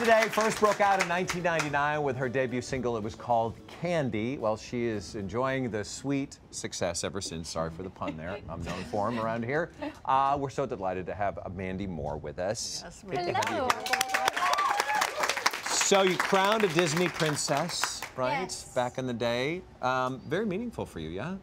today. First broke out in 1999 with her debut single. It was called Candy. Well, she is enjoying the sweet success ever since. Sorry for the pun there. I'm known for him around here. We're so delighted to have Mandy Moore with us. Yes, hello. So you crowned a Disney princess, right? Yes. Back in the day. Very meaningful for you, yeah?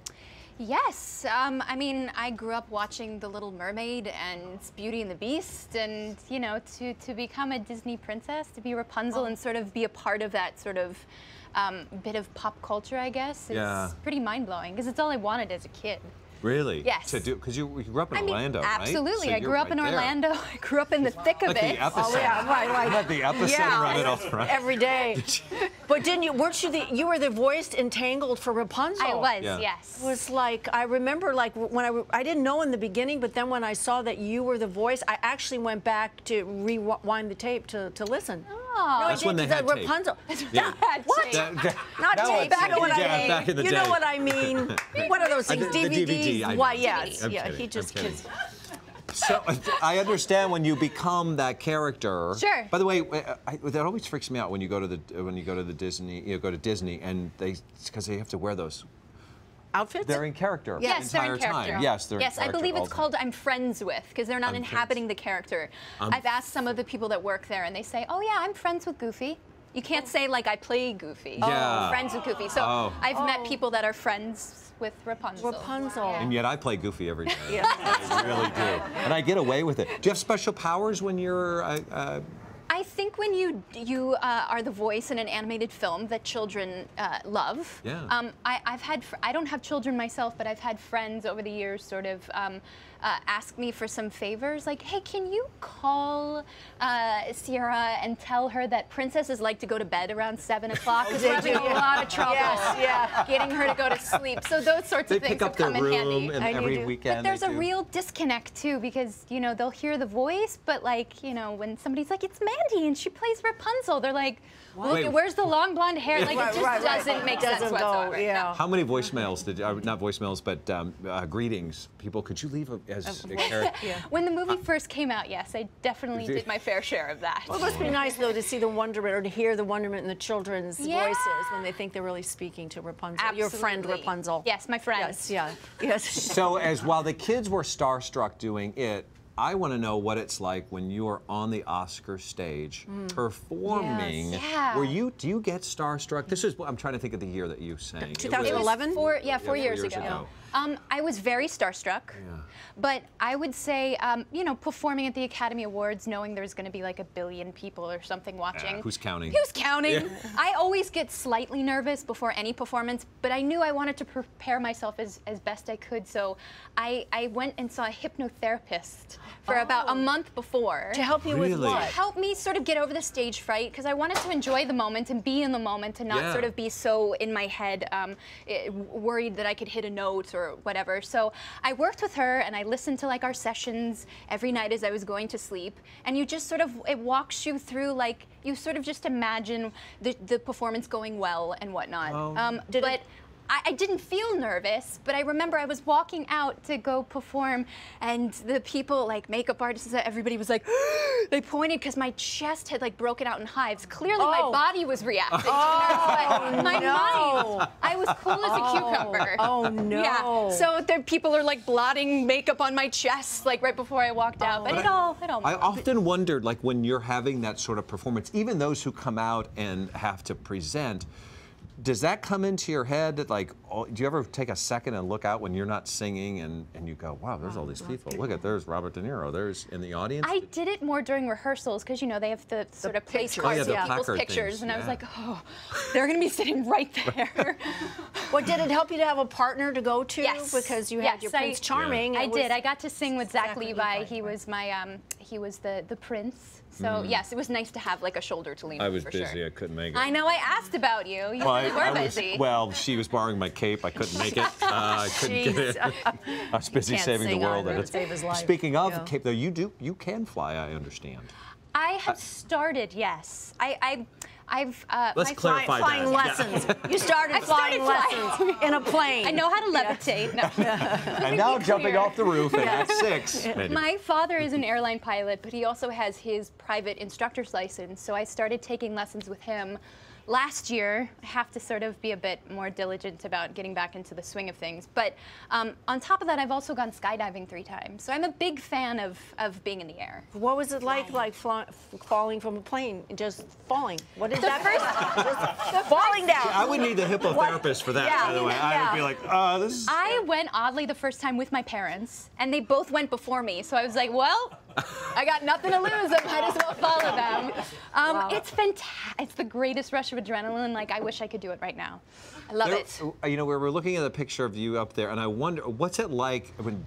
Yes, I mean, I grew up watching The Little Mermaid and Beauty and the Beast, and you know, to become a Disney princess, to be Rapunzel and sort of be a part of that sort of bit of pop culture, I guess, is pretty mind-blowing, because it's all I wanted as a kid. Really? Yes. To do, because you grew up in Orlando, right? Absolutely. So I grew up in Orlando. I grew up in the thick of it. The epicenter. Oh, yeah, right. You had the epicenter of it all, right? Every day. But weren't you you were the voice in Tangled for Rapunzel? I was, yes. It was like, I remember like when I didn't know in the beginning, but then when I saw that you were the voice, I actually went back to rewind the tape to listen. Oh. No, That's when they had tape. Rapunzel. Yeah. What? That Not tape. was- You know what I yeah, mean. back in the You day. know what I mean. What are those things? The DVD, I know. Why? Yeah, I'm yeah. kidding, He just I'm kidding. kids. So I understand when you become that character. Sure. By the way, that always freaks me out when you go to the Disney, go to Disney, and because they have to wear those. Outfits? They're in character Yes, the entire they're in character. time. Yes, they're in Yes, I character believe all it's the called I'm Friends With, because they're not I'm inhabiting the character. I've asked some of the people that work there, and they say, oh yeah, I'm friends with Goofy. You can't say, like, I play Goofy. Yeah. I'm friends with Goofy. So I've met people that are friends with Rapunzel. Rapunzel. Yeah. And yet I play Goofy every day. Yeah. I really do. And I get away with it. Do you have special powers when you're... I think when you are the voice in an animated film that children love. Yeah. I don't have children myself, but I've had friends over the years sort of ask me for some favors, like, hey, can you call Sierra and tell her that princesses like to go to bed around 7 o'clock because we're having a lot of trouble getting her to go to sleep. So those sorts of things have come in handy. And every weekend. But there's a real disconnect too, because you know they'll hear the voice, but like you know when somebody's like, it's Mandy and she plays Rapunzel, they're like, look, where's the long blonde hair? Like it just doesn't make sense whatsoever. Yeah. How many voicemails did not voicemails, but greetings? People, could you leave as a character? When the movie first came out, yes, I definitely did my fair share of that. Well, it must be nice though to see the wonderment or to hear the wonderment in the children's voices when they think they're really speaking to Rapunzel. Absolutely. Your friend Rapunzel. Yes, my friend. Yes, yeah, yes. So while the kids were starstruck doing it, I want to know what it's like when you are on the Oscar stage performing. Yes. Yeah. Do you get starstruck? This is, I'm trying to think of the year that you sang. 2011? 4 4 years years ago. ago. I was very starstruck, but I would say, you know, performing at the Academy Awards, knowing there's going to be like 1 billion people or something watching. Who's counting? Who's counting? I always get slightly nervous before any performance, but I knew I wanted to prepare myself as best I could, so I went and saw a hypnotherapist for about a month before. To help you with what? To help me sort of get over the stage fright, because I wanted to enjoy the moment and be in the moment and not sort of be so in my head, worried that I could hit a note or whatever. So I worked with her and I listened to like our sessions every night as I was going to sleep, and you just sort of, it walks you through, like, you sort of just imagine the performance going well and whatnot. But I didn't feel nervous, but I remember I was walking out to go perform, and the people, like makeup artists, everybody was like, they pointed because my chest had like broken out in hives. Clearly my body was reacting to nerves, but my mind, I was cool as a cucumber. Oh no. Yeah, so there people are like blotting makeup on my chest like right before I walked out, but it all I often wondered, like, when you're having that sort of performance, even those who come out and have to present, does that come into your head? Like, do you ever take a second and look out when you're not singing and you go, wow, there's all these people. Look there's Robert De Niro. There's in the audience. I did it more during rehearsals because, you know, they have the sort of place cards with people's pictures. And I was like, oh, they're going to be sitting right there. Well, did it help you to have a partner to go to? Yes. Because you had your Prince Charming. I did. I got to sing with Zach Levi. He was my, he was the prince. So yes, it was nice to have like a shoulder to lean on. I was for busy. Sure. I couldn't make it. I know. I asked about you. You were busy. Well, she was borrowing my cape. I couldn't make it. I couldn't get it. I was busy saving the world. Save his life. Speaking of cape, though, you can fly. I understand. I have started. Yes. Let's clarify flying that. lessons. You started flying lessons in a plane. I know how to levitate. No. And now jumping off the roof, and that's 6. My father is an airline pilot, but he also has his private instructor's license, so I started taking lessons with him last year. I have to sort of be a bit more diligent about getting back into the swing of things. But on top of that, I've also gone skydiving 3 times. So I'm a big fan of being in the air. What was it like falling from a plane? Just falling? What is that? Just falling down. I would need the hippotherapist for that, by the way. I would be like, this is... I went oddly the first time with my parents, and they both went before me. So I was like, well, I got nothing to lose. I might as well follow them. It's fantastic. It's the greatest rush of adrenaline. Like, I wish I could do it right now. I love it. You know, we were looking at a picture of you up there, and I wonder, what's it like when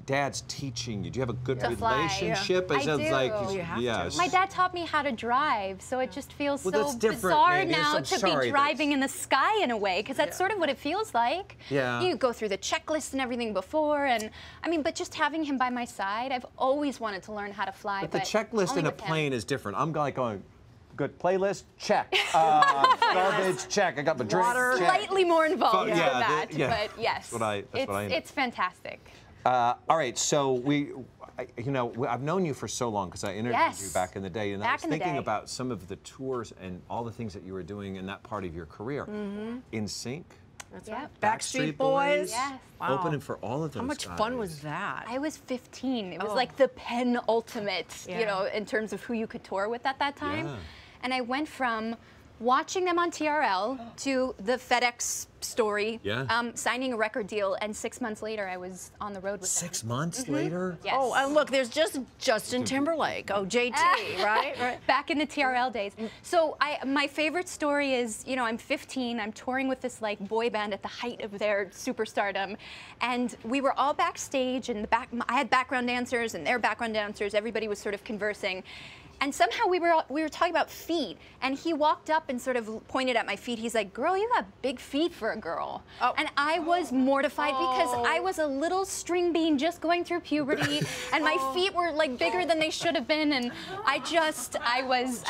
Dad's teaching you? Do you have a good relationship? I do. Like, You have to. My dad taught me how to drive, so it just feels Well, so that's different, bizarre Mandy. now I'm to sorry, be driving in the sky in a way, because that's sort of what it feels like. Yeah. You go through the checklist and everything before, and I mean, but just having him by my side, I've always wanted to learn how to fly. But the checklist only in a with him. plane is different. I'm like going, good playlist, check. Garbage, check. I got my drink, check. Slightly more involved than yeah, that, yeah. but yes, That's what I know. it's fantastic. All right, so you know, I've known you for so long because I interviewed you back in the day, and I was thinking about some of the tours and all the things that you were doing in that part of your career. In Sync. That's right. Backstreet Boys. Yes. Wow. Opening for all of those How much guys. fun was that? I was 15. It was like the penultimate, Yeah. you know, in terms of who you could tour with at that time. Yeah. And I went from watching them on TRL to the FedEx story, signing a record deal, and 6 months later I was on the road with them. 6 months later? Yes. Oh, and look, there's just Justin Timberlake. Oh, JT, right? Back in the TRL days. So my favorite story is, you know, I'm 15, I'm touring with this like boy band at the height of their superstardom, and we were all backstage, and I had background dancers and their background dancers, everybody was sort of conversing. And somehow we were talking about feet, and he walked up and sort of pointed at my feet. He's like, "Girl, you got big feet for a girl." Oh. And I was mortified because I was a little string bean just going through puberty, and my feet were like bigger than they should have been, and I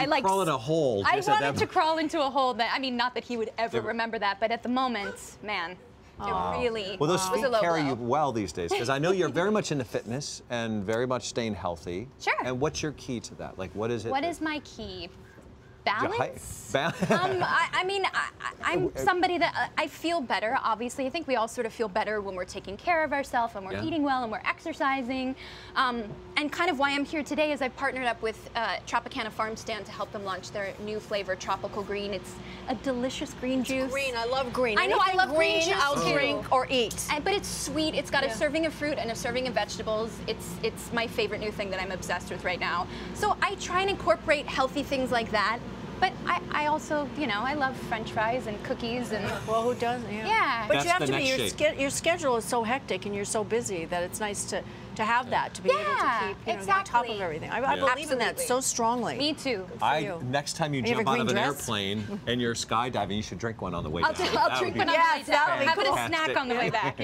like crawl in a hole. I wanted to crawl into a hole. That, I mean, not that he would ever remember that, but at the moment, man. It really well, those was feet a low carry blow. you well these days, because I know you're very much into fitness and very much staying healthy. Sure. And what's your key to that? Like, what is it? What is my key? Balance? I mean, I'm somebody that I feel better, obviously. I think we all sort of feel better when we're taking care of ourselves and we're eating well and we're exercising. And kind of why I'm here today is I've partnered up with Tropicana Farm Stand to help them launch their new flavor, Tropical Green. It's a delicious green juice. Green, I love green. I know, I love green juice I'll too. drink or eat. But it's sweet. It's got a serving of fruit and a serving of vegetables. It's my favorite new thing that I'm obsessed with right now. So I try and incorporate healthy things like that. But I also, you know, I love French fries and cookies and. Well, who doesn't? Yeah. But That's you have the to be. next Your schedule is so hectic and you're so busy that it's nice to have that, to be able to keep on top of everything. I believe in that so strongly. Me too. Next time you jump out of an airplane and you're skydiving, you should drink one on the way I'll down. drink one on the way down. that'll be Have it cool. a snack on the way back.